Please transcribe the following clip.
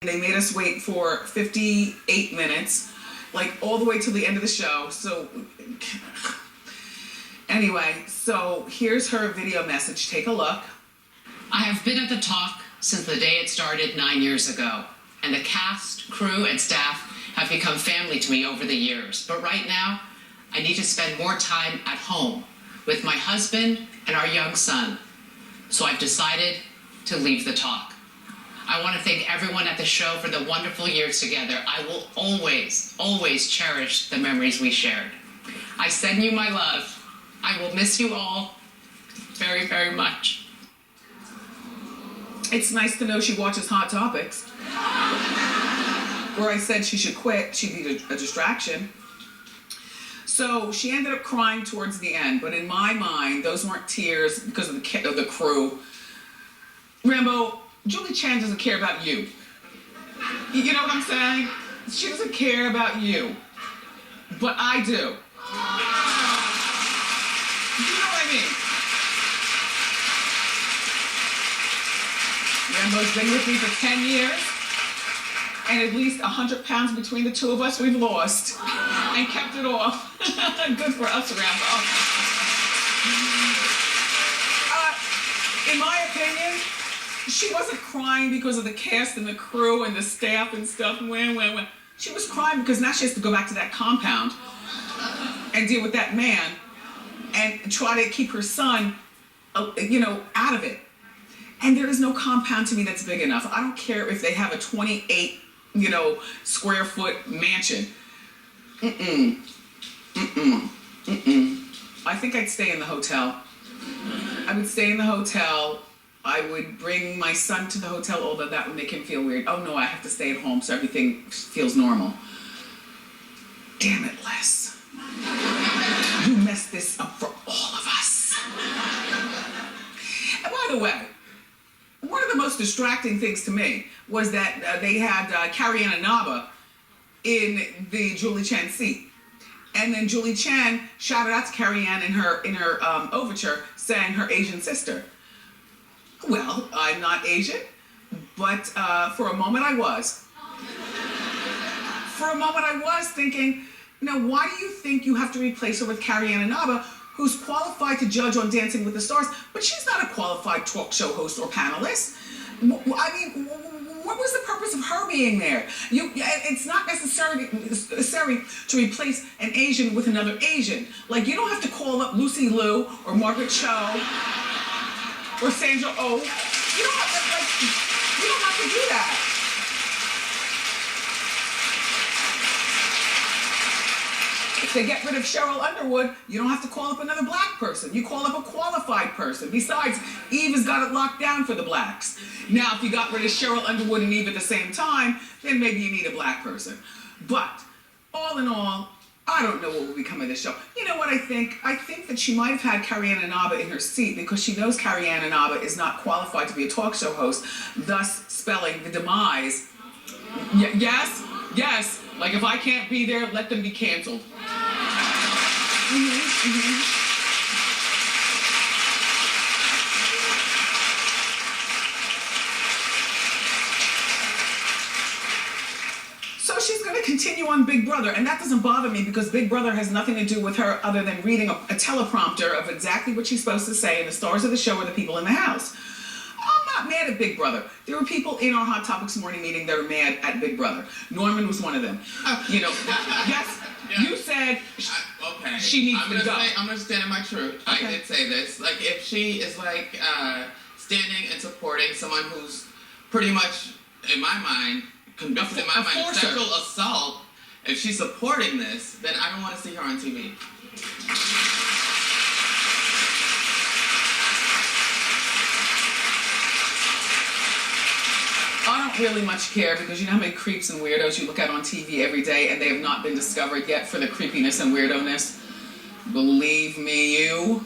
They made us wait for 58 minutes, like all the way till the end of the show. So anyway, so here's her video message. Take a look. I have been at the talk since the day it started 9 years ago, and the cast, crew, and staff have become family to me over the years. But right now, I need to spend more time at home with my husband and our young son. So I've decided to leave the talk. I want to thank everyone at the show for the wonderful years together. I will always, always cherish the memories we shared. I send you my love. I will miss you all very, very much. It's nice to know she watches Hot Topics. Where I said she should quit, she'd be a distraction. So she ended up crying towards the end, but in my mind, those weren't tears because of the crew. Rambo, Julie Chen doesn't care about you. You know what I'm saying? She doesn't care about you. But I do. You know what I mean? Rambo's been with me for 10 years, and at least 100 pounds between the two of us we've lost, and kept it off. Good for us, Rambo. In my opinion, she wasn't crying because of the cast and the crew and the staff and stuff. She was crying because now she has to go back to that compound and deal with that man and try to keep her son, out of it. And there is no compound to me that's big enough. I don't care if they have a 28, square foot mansion. I think I'd stay in the hotel. I would stay in the hotel. I would bring my son to the hotel, although that would make him feel weird. Oh no, I have to stay at home so everything feels normal. Damn it, Les. You messed this up for all of us. And by the way, one of the most distracting things to me was that they had Carrie Ann Inaba in the Julie Chen seat. And then Julie Chen shouted out to Carrie Ann in her overture saying her Asian sister. Well, I'm not Asian, but for a moment I was. For a moment I was thinking, why do you think you have to replace her with Carrie Ann Inaba, who's qualified to judge on Dancing with the Stars, but she's not a qualified talk show host or panelist. I mean, what was the purpose of her being there? It's not necessary to replace an Asian with another Asian. Like, you don't have to call up Lucy Liu or Margaret Cho or Sandra Oh. You don't have to do that. If they get rid of Cheryl Underwood, you don't have to call up another black person. You call up a qualified person. Besides, Eve has got it locked down for the blacks. Now, if you got rid of Cheryl Underwood and Eve at the same time, then maybe you need a black person. But, all in all, I don't know what will become of this show. You know what I think? I think that she might have had Carrie Ann Inaba in her seat because she knows Carrie Ann Inaba is not qualified to be a talk show host, thus spelling the demise. Yes? Like, if I can't be there, let them be canceled. So she's going to continue on Big Brother, and that doesn't bother me because Big Brother has nothing to do with her other than reading a teleprompter of exactly what she's supposed to say, and the stars of the show are the people in the house. I'm not mad at Big Brother. There were people in our Hot Topics morning meeting that were mad at Big Brother. Norman was one of them. Yes, yeah. You said okay. She needs to go. I'm going to stand in my truth. Okay. I did say this. Like, if she is, standing and supporting someone who's pretty much, in my mind, convicted in my mind, sexual assault, if she's supporting this, then I don't want to see her on TV. I don't really much care because you know how many creeps and weirdos you look at on TV every day and they have not been discovered yet for the creepiness and weirdo-ness? Believe me, you.